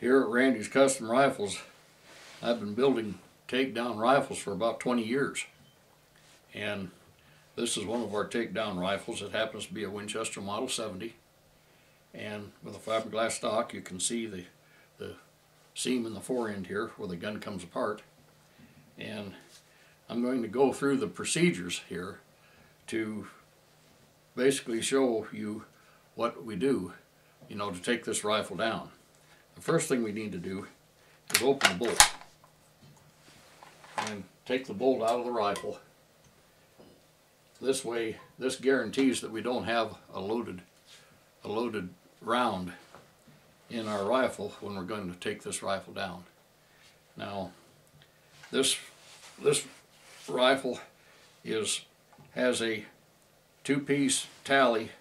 Here at Randy's Custom Rifles, I've been building takedown rifles for about 20 years. And this is one of our takedown rifles. It happens to be a Winchester Model 70. And with a fiberglass stock, you can see the seam in the forend here where the gun comes apart. And I'm going to go through the procedures here to basically show you what we do, to take this rifle down. The first thing we need to do is open the bolt and take the bolt out of the rifle. This way, this guarantees that we don't have a loaded round in our rifle when we're going to take this rifle down. Now, this rifle has a two-piece tally,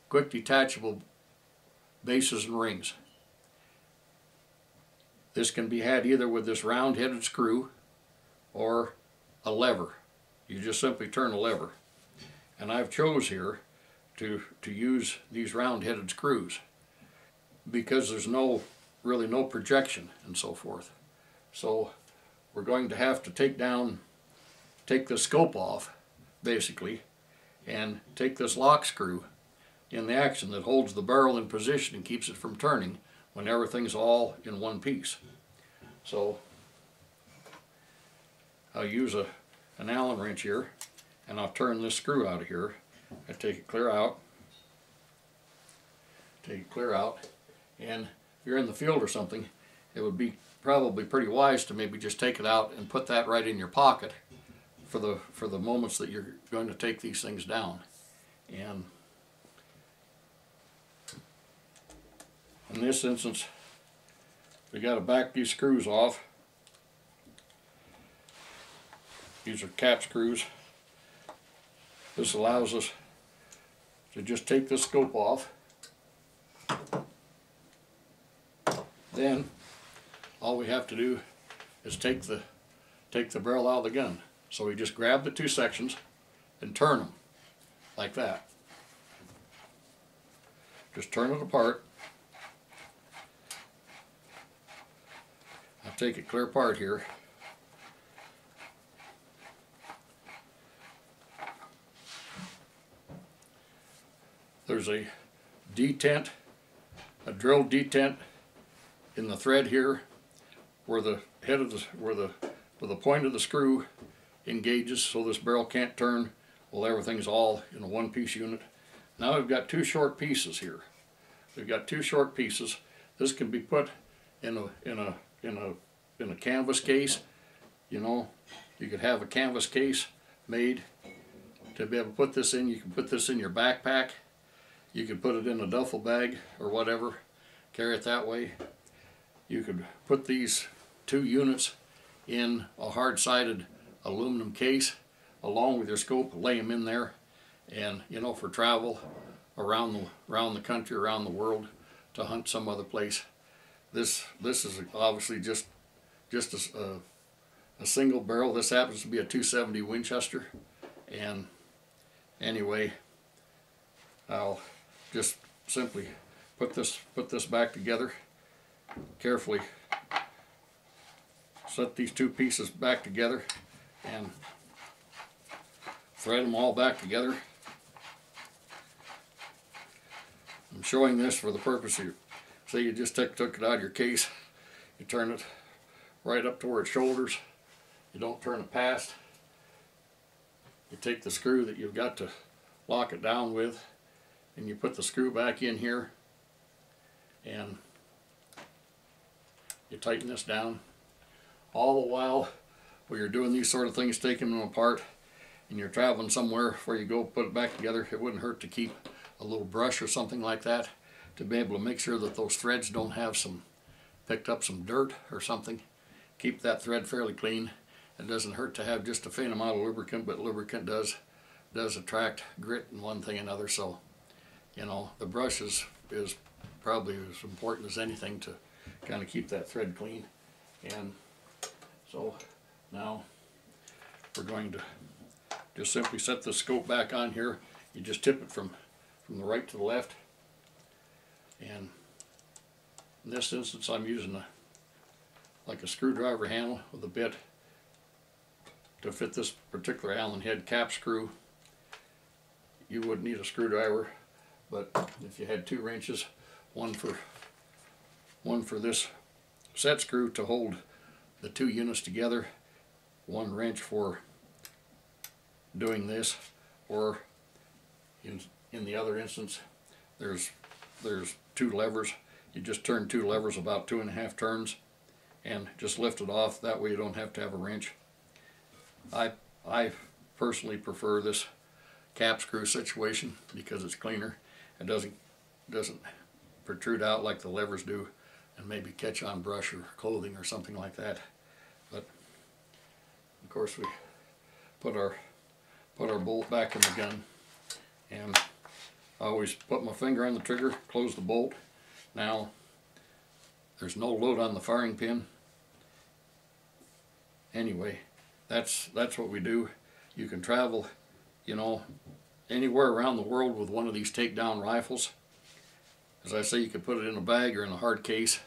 quick detachable bases and rings. This can be had either with this round-headed screw or a lever. You just simply turn a lever. And I've chose here to use these round-headed screws because there's really no projection and so forth. So we're going to have to take the scope off, basically, and take this lock screw in the action that holds the barrel in position and keeps it from turning when everything's all in one piece. So I'll use an Allen wrench here, and I'll turn this screw out of here. I take it clear out, and if you're in the field or something, it would be probably pretty wise to maybe just take it out and put that right in your pocket for the moments that you're going to take these things down. And in this instance, we got to back these screws off. These are cat screws. This allows us to just take this scope off. Then all we have to do is take the barrel out of the gun. So we just grab the two sections and turn them like that. Just turn it apart. I'll take it clear apart here. There's a detent, a drill detent in the thread here where the point of the screw engages so this barrel can't turn while everything's all in a one-piece unit. Now we've got two short pieces here. We've got two short pieces. This can be put in a canvas case. You could have a canvas case made to be able to put this in. You can put this in your backpack. You could put it in a duffel bag or whatever, carry it that way. You could put these two units in a hard-sided aluminum case along with your scope, lay them in there, and for travel around the country, around the world, to hunt some other place. This is obviously just a single barrel. This happens to be a 270 Winchester, and anyway, I'll just simply put this back together carefully. Set these two pieces back together and thread them all back together. I'm showing this for the purpose of say you just took it out of your case, you turn it right up to where it shoulders, you don't turn it past, you take the screw that you've got to lock it down with, and you put the screw back in here, and you tighten this down. All the while you're doing these sort of things, taking them apart, and you're traveling somewhere before you go put it back together, it wouldn't hurt to keep a little brush or something like that to be able to make sure that those threads don't have picked up some dirt or something. Keep that thread fairly clean. It doesn't hurt to have just a faint amount of lubricant, but lubricant does attract grit and one thing and another. So the brush is probably as important as anything to kind of keep that thread clean. And so now we're going to just simply set the scope back on here. You just tip it from the right to the left, and In this instance, I'm using like a screwdriver handle with a bit to fit this particular Allen head cap screw. You wouldn't need a screwdriver, but if you had 2 wrenches, one for this set screw to hold the 2 units together, 1 wrench for doing this, or in the other instance, there's 2 levers. You just turn 2 levers about 2.5 turns and just lift it off. That way you don't have to have a wrench. I personally prefer this cap screw situation because it's cleaner. It doesn't protrude out like the levers do and maybe catch on brush or clothing or something like that. But of course we put our bolt back in the gun, and I always put my finger on the trigger, close the bolt. Now there's no load on the firing pin. Anyway, that's what we do. You can travel, you know, anywhere around the world with one of these takedown rifles. As I say, you could put it in a bag or in a hard case,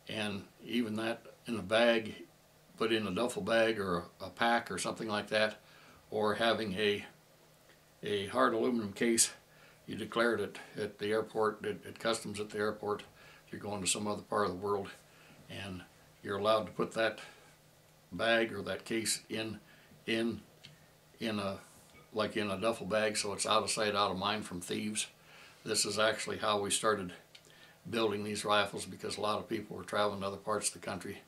and even that in a bag, put in a duffel bag or a pack or something like that, or having a hard aluminum case. You declare it at the airport, at customs at the airport, if you're going to some other part of the world, and you're allowed to put that bag or that case in a duffel bag, so it's out of sight, out of mind from thieves. This is actually how we started building these rifles, because a lot of people were traveling to other parts of the country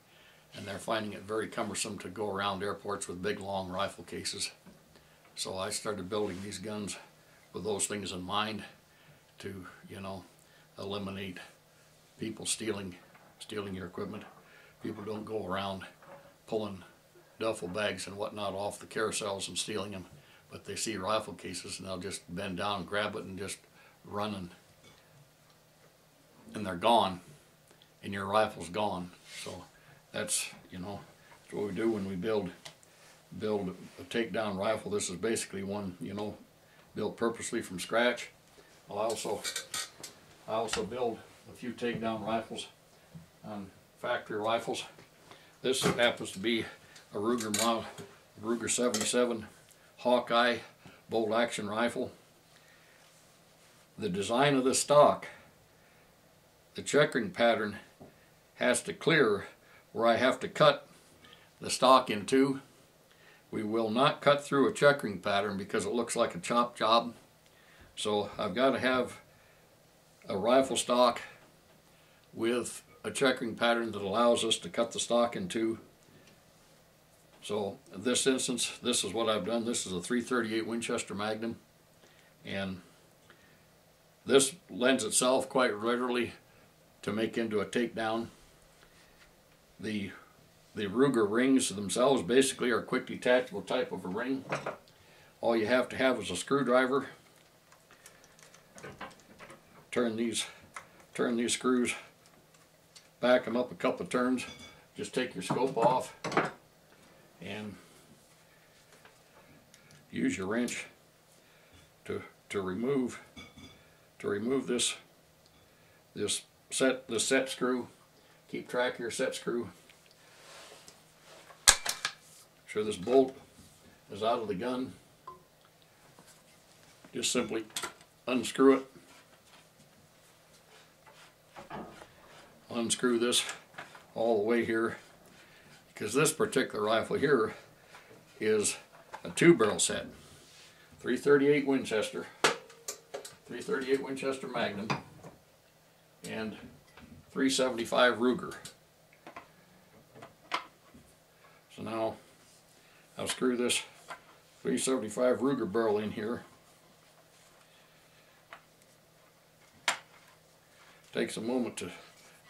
and they're finding it very cumbersome to go around airports with big long rifle cases. So I started building these guns with those things in mind, to, you know, eliminate people stealing your equipment. People don't go around pulling duffel bags and whatnot off the carousels and stealing them, but they see rifle cases and they'll just bend down, grab it, and just run, and they're gone, and your rifle's gone. So that's, you know, that's what we do when we build a takedown rifle. This is basically one, you know, built purposely from scratch. I also build a few takedown rifles on factory rifles. This happens to be a Ruger 77 Hawkeye bolt action rifle. The design of the stock, the checkering pattern has to clear where I have to cut the stock in 2. We will not cut through a checkering pattern because it looks like a chop job. So I've got to have a rifle stock with a checkering pattern that allows us to cut the stock in 2. So in this instance, this is what I've done. This is a .338 Winchester Magnum, and this lends itself quite readily to make into a takedown. The Ruger rings themselves basically are quick detachable type of a ring. All you have to have is a screwdriver. Turn these screws, back them up a couple of turns. Just take your scope off and use your wrench to remove this set screw. Keep track of your set screw. Sure this bolt is out of the gun. Just simply unscrew it. Unscrew this all the way here, because this particular rifle here is a 2-barrel set. .338 Winchester, .338 Winchester Magnum, and .375 Ruger. So now I'll screw this .375 Ruger barrel in here. Takes a moment to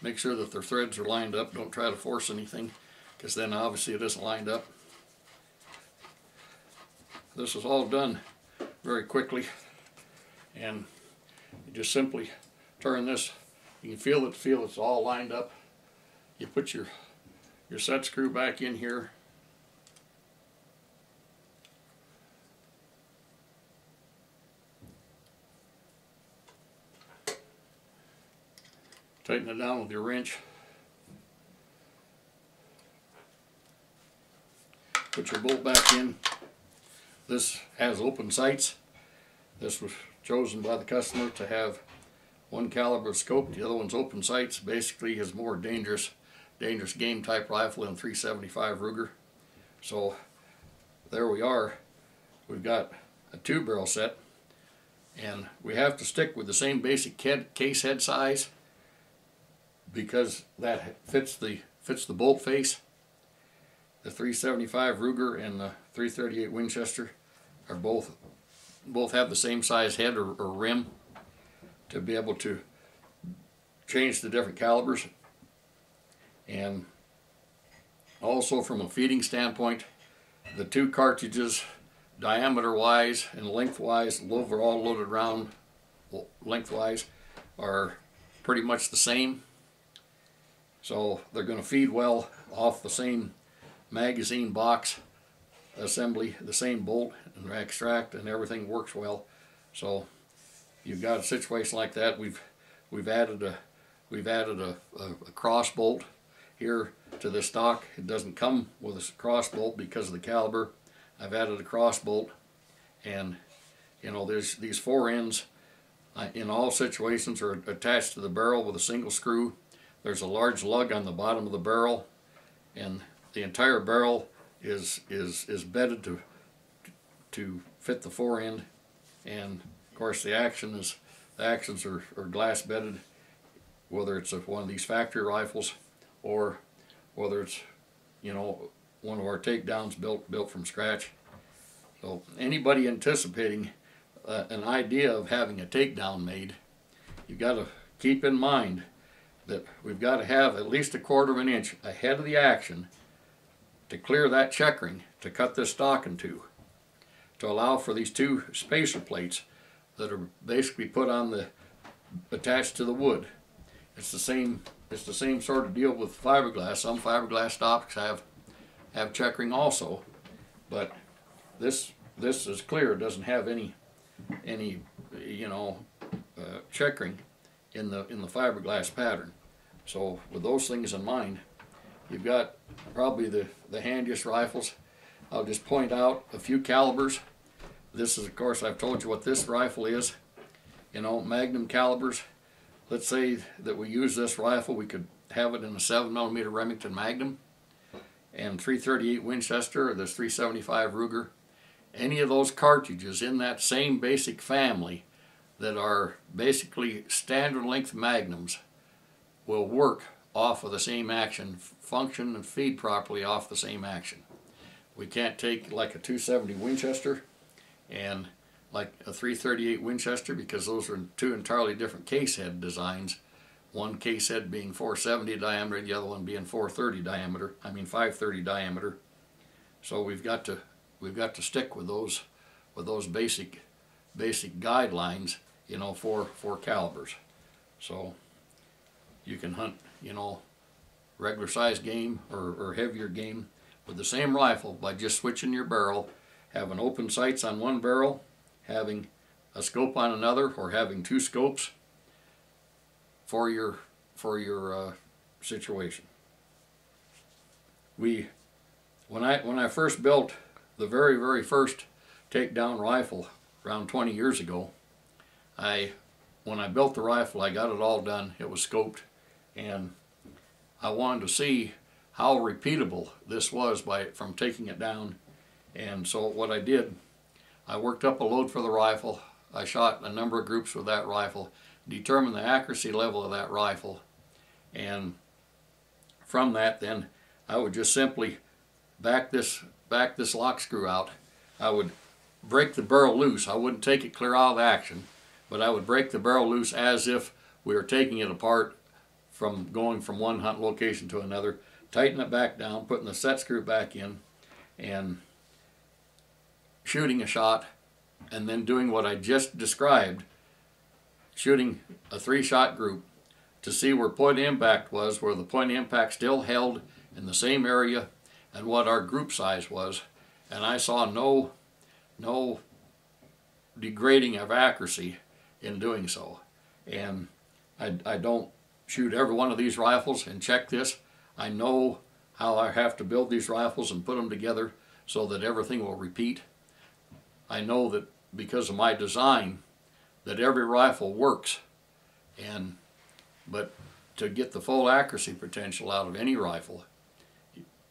make sure that the threads are lined up. Don't try to force anything, because then obviously it isn't lined up. This is all done very quickly, and you just simply turn this. You can feel it's all lined up. You put your set screw back in here. Tighten it down with your wrench. Put your bolt back in. This has open sights. This was chosen by the customer to have one caliber scope, the other one's open sights. Basically is more dangerous game type rifle than 375 Ruger. So there we are. We've got a 2-barrel set, and we have to stick with the same basic case head size because that fits the bolt face. The 375 Ruger and the 338 Winchester are both have the same size head or rim to be able to change the different calibers. And also from a feeding standpoint, the 2 cartridges, diameter wise and lengthwise, overall loaded round lengthwise, are pretty much the same. So they're going to feed well off the same magazine box assembly, the same bolt and extract, and everything works well. So you've got a situation like that. We've added a cross bolt here to the stock. It doesn't come with a cross bolt because of the caliber. I've added a cross bolt, and you know, there's these 4 ends in all situations are attached to the barrel with a single screw. There's a large lug on the bottom of the barrel, and the entire barrel is bedded to fit the 4 end. And of course the actions are glass bedded, whether it's one of these factory rifles or whether it's, you know, one of our takedowns built from scratch. So anybody anticipating an idea of having a takedown made, you've got to keep in mind that we've got to have at least 1/4 of an inch ahead of the action to clear that checkering to cut this stock in 2, to allow for these 2 spacer plates that are basically put on attached to the wood. It's the same sort of deal with fiberglass. Some fiberglass stocks have checkering also, but this is clear. It doesn't have any you know, checkering in the fiberglass pattern. So with those things in mind, you've got probably the handiest rifles. I'll just point out a few calibers. This is, of course, I've told you what this rifle is. You know, Magnum calibers. Let's say that we use this rifle, we could have it in a 7mm Remington Magnum, and 338 Winchester, or this 375 Ruger. Any of those cartridges in that same basic family that are basically standard length magnums will work off of the same action, function and feed properly off the same action. We can't take like a 270 Winchester and like a 338 Winchester, because those are 2 entirely different case head designs. One case head being 470 diameter, the other one being 530 diameter. So we've got to stick with those basic guidelines, you know, for calibers. So you can hunt, you know, regular size game or heavier game with the same rifle by just switching your barrel, having open sights on one barrel, having a scope on another, or having 2 scopes for your situation. When I first built the very first takedown rifle around 20 years ago, when I built the rifle, I got it all done. It was scoped, and I wanted to see how repeatable this was from taking it down. And so what I did, I worked up a load for the rifle. I shot a number of groups with that rifle, determined the accuracy level of that rifle, and from that then I would just simply back this lock screw out. I would break the barrel loose. I wouldn't take it clear out of action, but I would break the barrel loose as if we were taking it apart from going from one hunt location to another, tighten it back down, putting the set screw back in, and shooting a shot, and then doing what I just described, shooting a 3-shot group to see where point of impact was, where the point of impact still held in the same area, and what our group size was. And I saw no degrading of accuracy in doing so. And I don't shoot every one of these rifles and check this. I know how I have to build these rifles and put them together so that everything will repeat. I know that because of my design that every rifle works, but to get the full accuracy potential out of any rifle,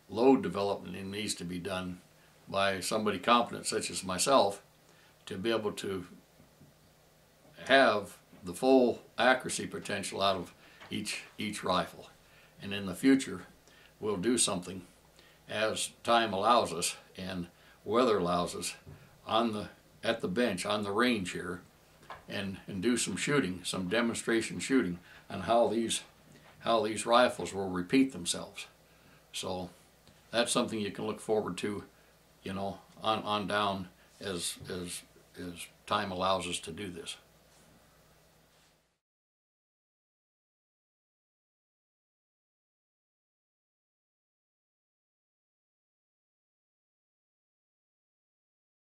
load development needs to be done by somebody competent such as myself to be able to have the full accuracy potential out of each rifle. And in the future we'll do something as time allows us and weather allows us at the bench on the range here and do some shooting, some demonstration shooting on how these rifles will repeat themselves. So that's something you can look forward to, you know, on down as time allows us to do this.